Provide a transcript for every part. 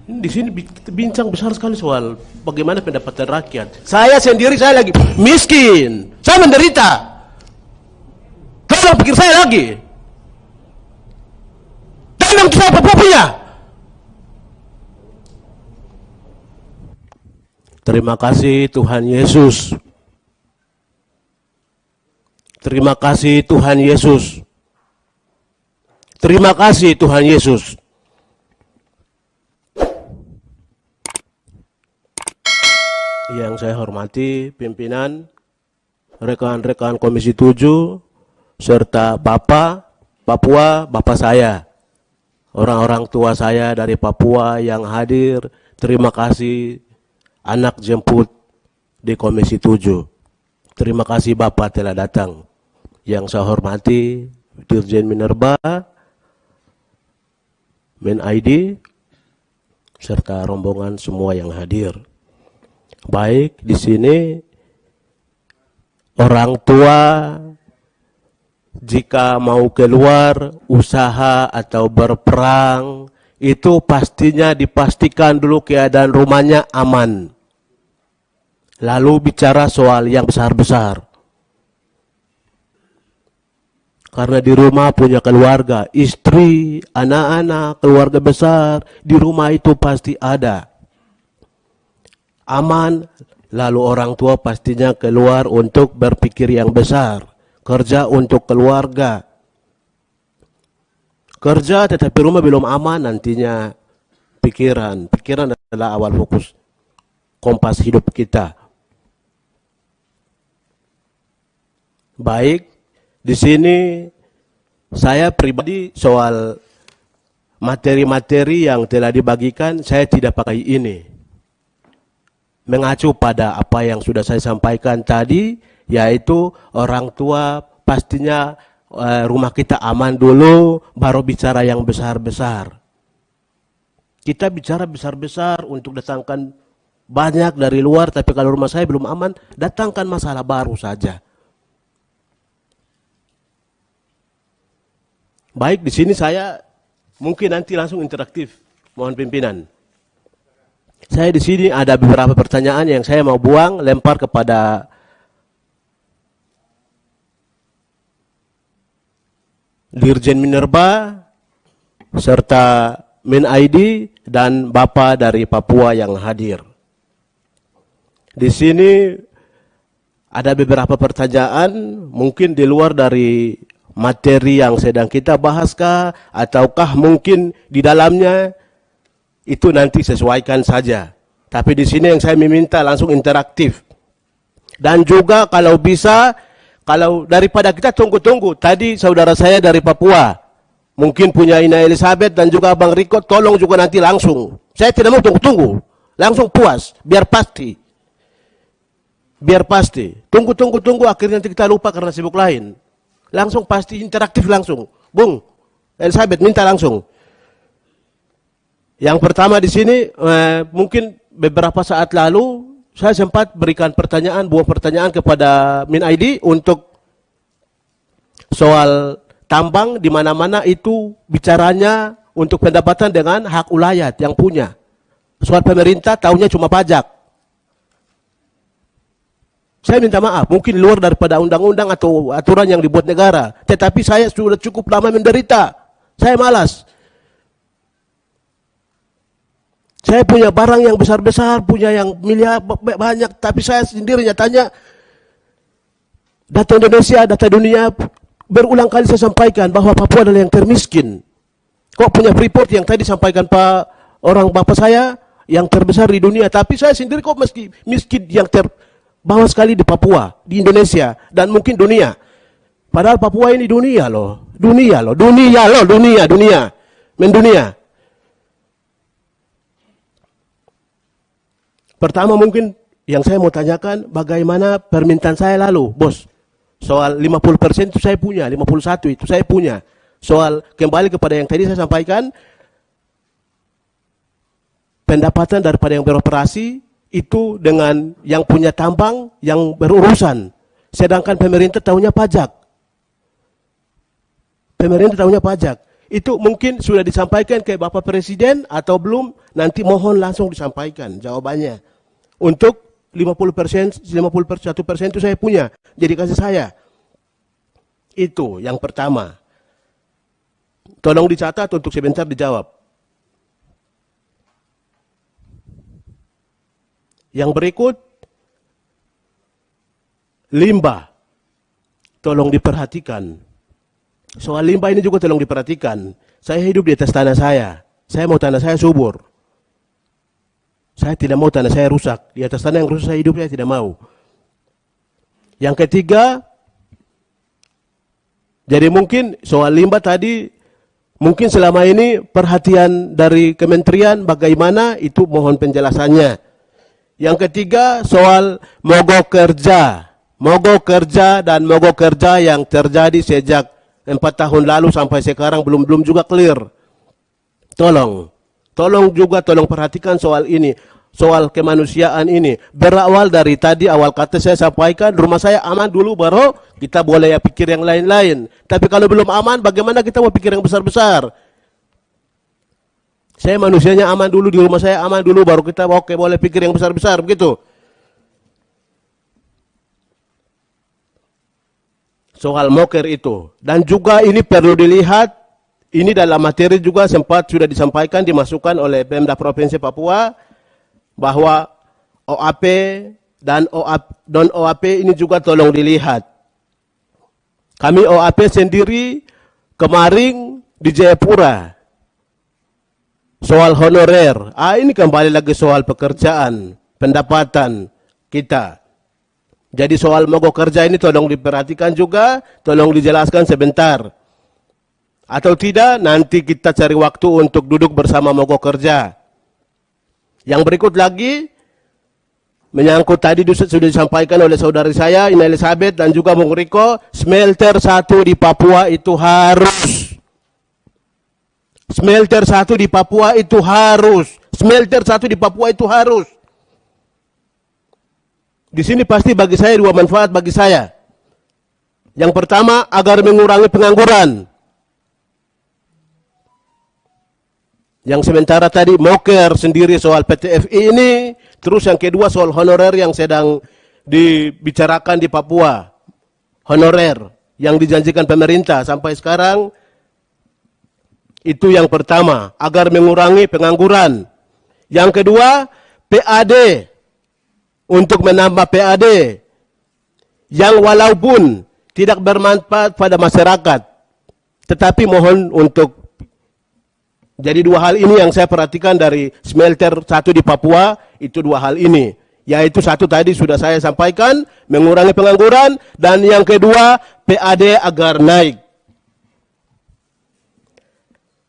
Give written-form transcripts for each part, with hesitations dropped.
Di sini kita bincang besar sekali soal bagaimana pendapatan rakyat. Saya sendiri, saya lagi miskin. Saya menderita. Tolong pikir saya lagi. Tanam saya apa punya. Terima kasih Tuhan Yesus. Terima kasih Tuhan Yesus. Terima kasih Tuhan Yesus. Yang saya hormati pimpinan, rekan-rekan Komisi 7, serta Bapak Papua, Bapak saya, orang-orang tua saya dari Papua yang hadir, terima kasih anak jemput di Komisi 7. Terima kasih Bapak telah datang. Yang saya hormati Dirjen Minerba, Men ID, serta rombongan semua yang hadir. Baik, di sini orang tua jika mau keluar usaha atau berperang itu pastinya dipastikan dulu keadaan rumahnya aman. Lalu bicara soal yang besar-besar. Karena di rumah punya keluarga, istri, anak-anak, keluarga besar, di rumah itu pasti ada. Aman, lalu orang tua pastinya keluar untuk berpikir yang besar, kerja untuk keluarga. Kerja tetapi rumah belum aman, nantinya pikiran adalah awal fokus kompas hidup kita. Baik, di sini saya pribadi soal materi-materi yang telah dibagikan, saya tidak pakai ini. Mengacu pada apa yang sudah saya sampaikan tadi, yaitu orang tua pastinya rumah kita aman dulu, baru bicara yang besar-besar. Kita bicara besar-besar untuk datangkan banyak dari luar, tapi kalau rumah saya belum aman, datangkan masalah baru saja. Baik, di sini saya mungkin nanti langsung interaktif, mohon pimpinan. Saya di sini ada beberapa pertanyaan yang saya mau buang, lempar kepada Dirjen Minerba, serta Men ID, dan Bapak dari Papua yang hadir. Di sini ada beberapa pertanyaan, mungkin di luar dari materi yang sedang kita bahaskah, ataukah mungkin di dalamnya, itu nanti sesuaikan saja. Tapi di sini yang saya meminta langsung interaktif. Dan juga kalau bisa, kalau daripada kita tunggu-tunggu, tadi saudara saya dari Papua, mungkin punya Ina Elizabeth dan juga Bang Riko, tolong juga nanti langsung. Saya tidak mau tunggu-tunggu, langsung puas, biar pasti. Biar pasti. Tunggu, akhirnya nanti kita lupa karena sibuk lain. Langsung pasti interaktif langsung. Bung Elizabeth minta langsung. Yang pertama di sini mungkin beberapa saat lalu saya sempat berikan buah pertanyaan kepada Min ID untuk soal tambang di mana-mana itu bicaranya untuk pendapatan dengan hak ulayat yang punya. Soal pemerintah tahunya cuma pajak. Saya minta maaf, mungkin luar daripada undang-undang atau aturan yang dibuat negara. Tetapi saya sudah cukup lama menderita. Saya malas. Saya punya barang yang besar-besar, punya yang miliar banyak, tapi saya sendiri nyatanya data Indonesia, data dunia berulang kali saya sampaikan bahwa Papua adalah yang termiskin. Kok punya Freeport yang tadi sampaikan Bapak saya yang terbesar di dunia, tapi saya sendiri kok meski miskin yang terbawah sekali di Papua, di Indonesia dan mungkin dunia. Padahal Papua ini dunia loh. Mendunia. Pertama mungkin yang saya mau tanyakan bagaimana permintaan saya lalu, bos. Soal 50% itu saya punya, 51 itu saya punya. Soal kembali kepada yang tadi saya sampaikan, pendapatan daripada yang beroperasi itu dengan yang punya tambang yang berurusan. Sedangkan pemerintah tahunya pajak. Itu mungkin sudah disampaikan ke Bapak Presiden atau belum? Nanti mohon langsung disampaikan jawabannya. Untuk 50%, 51% itu saya punya. Jadi kasih saya. Itu yang pertama. Tolong dicatat untuk sebentar dijawab. Yang berikut, limbah. Tolong diperhatikan. Soal limbah ini juga tolong diperhatikan. Saya hidup di atas tanah saya. Saya mau tanah saya subur. Saya tidak mau tanah saya rusak. Di atas tanah yang rusak saya hidup, saya tidak mau. Yang ketiga, jadi mungkin soal limbah tadi, mungkin selama ini perhatian dari kementerian bagaimana, itu mohon penjelasannya. Yang ketiga, soal mogok kerja. Mogok kerja dan mogok kerja yang terjadi sejak 4 tahun lalu sampai sekarang belum juga clear. Tolong juga perhatikan soal ini, soal kemanusiaan ini. Berawal dari tadi awal kata saya sampaikan, rumah saya aman dulu baru kita boleh ya pikir yang lain-lain. Tapi kalau belum aman, bagaimana kita mau pikir yang besar-besar? Saya manusianya aman dulu, di rumah saya aman dulu, baru kita oke boleh pikir yang besar-besar, begitu. Soal moker itu. Dan juga ini perlu dilihat, ini dalam materi juga sempat sudah disampaikan, dimasukkan oleh Pemda Provinsi Papua, bahwa OAP dan OAP ini juga tolong dilihat. Kami OAP sendiri kemarin di Jayapura, soal honorer. Ini kembali lagi soal pekerjaan, pendapatan kita. Jadi soal mogok kerja ini tolong diperhatikan juga, tolong dijelaskan sebentar. Atau tidak, nanti kita cari waktu untuk duduk bersama mogok kerja. Yang berikut lagi, menyangkut tadi sudah disampaikan oleh saudari saya, Ina Elizabeth dan juga Bung Riko, smelter 1 di Papua itu harus. Smelter 1 di Papua itu harus. Smelter 1 di Papua itu harus. Di sini pasti bagi saya dua manfaat bagi saya. Yang pertama, agar mengurangi pengangguran. Yang sementara tadi moker sendiri soal PTFI ini, terus yang kedua soal honorer yang sedang dibicarakan di Papua. Honorer yang dijanjikan pemerintah sampai sekarang, itu yang pertama, agar mengurangi pengangguran. Yang kedua, PAD. Untuk menambah PAD yang walaupun tidak bermanfaat pada masyarakat, tetapi mohon untuk, jadi dua hal ini yang saya perhatikan dari smelter 1 di Papua, itu dua hal ini, yaitu satu tadi sudah saya sampaikan, mengurangi pengangguran, dan yang kedua PAD agar naik.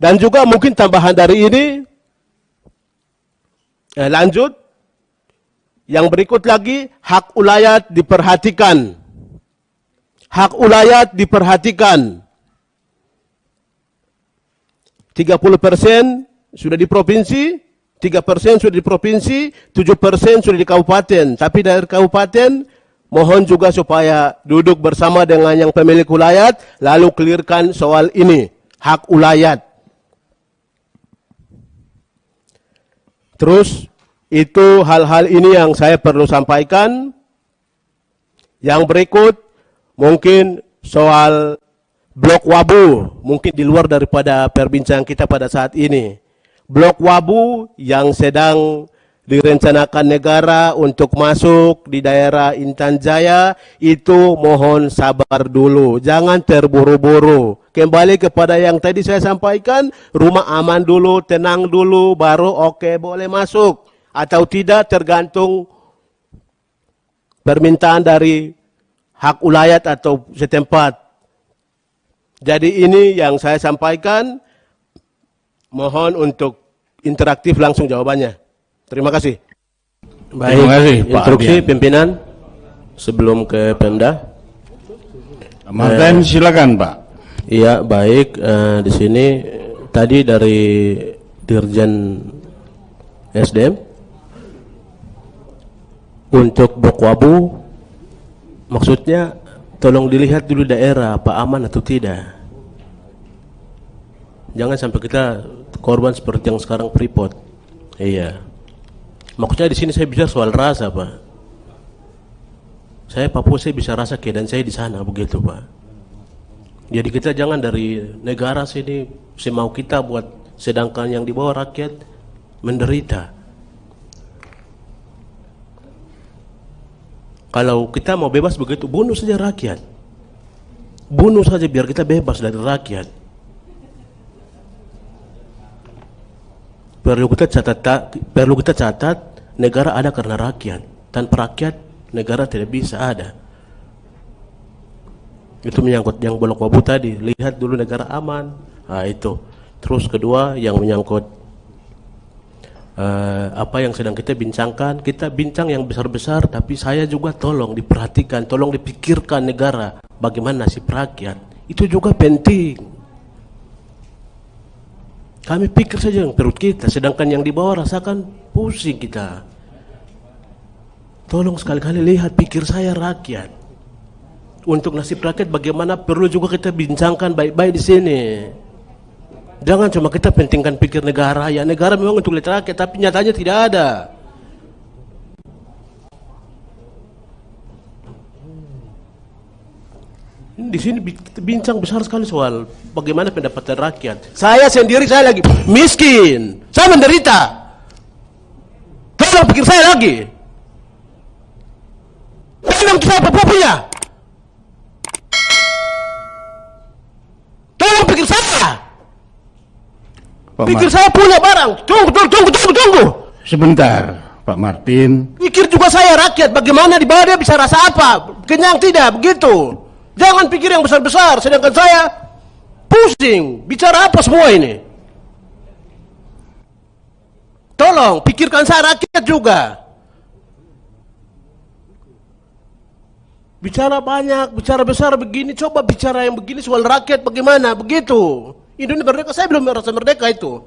Dan juga mungkin tambahan dari ini, lanjut. Yang berikut lagi, hak ulayat diperhatikan. Hak ulayat diperhatikan. 30% sudah di provinsi, 3% sudah di provinsi, 7% sudah di kabupaten. Tapi dari kabupaten, mohon juga supaya duduk bersama dengan yang pemilik ulayat, lalu clearkan soal ini, hak ulayat. Terus, itu hal-hal ini yang saya perlu sampaikan. Yang berikut mungkin soal Blok Wabu, mungkin di luar daripada perbincangan kita pada saat ini. Blok Wabu yang sedang direncanakan negara untuk masuk di daerah Intan Jaya, itu mohon sabar dulu, jangan terburu-buru. Kembali kepada yang tadi saya sampaikan, rumah aman dulu, tenang dulu, baru oke boleh masuk. Atau tidak tergantung permintaan dari hak ulayat atau setempat. Jadi ini yang saya sampaikan, mohon untuk interaktif langsung jawabannya. Terima kasih. Baik, terima kasih, instruksi Pak pimpinan sebelum ke Pemda. Martin, silakan Pak. Iya, baik. Di sini tadi dari Dirjen SDM. Untuk Blok Wabu, maksudnya tolong dilihat dulu daerah, apa aman atau tidak. Jangan sampai kita korban seperti yang sekarang Freeport. Iya. Maksudnya di sini saya bicara soal rasa, Pak. Saya Papua, saya bisa rasa keadaan saya di sana, begitu, Pak. Jadi kita jangan dari negara sini semau kita buat, sedangkan yang di bawah rakyat menderita. Kalau kita mau bebas begitu, bunuh saja rakyat. Bunuh saja biar kita bebas dari rakyat. Perlu kita catat, negara ada karena rakyat. Tanpa rakyat, negara tidak bisa ada. Itu menyangkut yang Bolok Wabu tadi. Lihat dulu negara aman. Nah, itu. Terus kedua yang menyangkut apa yang sedang kita bincangkan. Kita bincang yang besar-besar, tapi saya juga tolong diperhatikan, tolong dipikirkan negara. Bagaimana nasib rakyat. Itu juga penting. Kami pikir saja yang perut kita, sedangkan yang di bawah rasakan pusing kita. Tolong sekali-kali lihat pikir saya rakyat. Untuk nasib rakyat bagaimana perlu juga kita bincangkan baik-baik di sini. Jangan cuma kita pentingkan pikir negara. Ya negara memang untuk rakyat, tapi nyatanya tidak ada. Di sini kita bincang besar sekali soal bagaimana pendapatan rakyat. Saya sendiri, saya lagi miskin, saya menderita. Tolong pikir saya lagi. Tolong kita apa punya? Tolong pikir saya. Pikir saya punya barang. Tunggu. Sebentar, Pak Martin. Pikir juga saya rakyat. Bagaimana di bawah dia bisa rasa apa? Kenyang tidak? Begitu. Jangan pikir yang besar-besar, sedangkan saya pusing. Bicara apa semua ini? Tolong, pikirkan saya rakyat juga. Bicara banyak, bicara besar begini, coba bicara yang begini soal rakyat bagaimana? Begitu. Indonesia merdeka, saya belum merasa merdeka itu.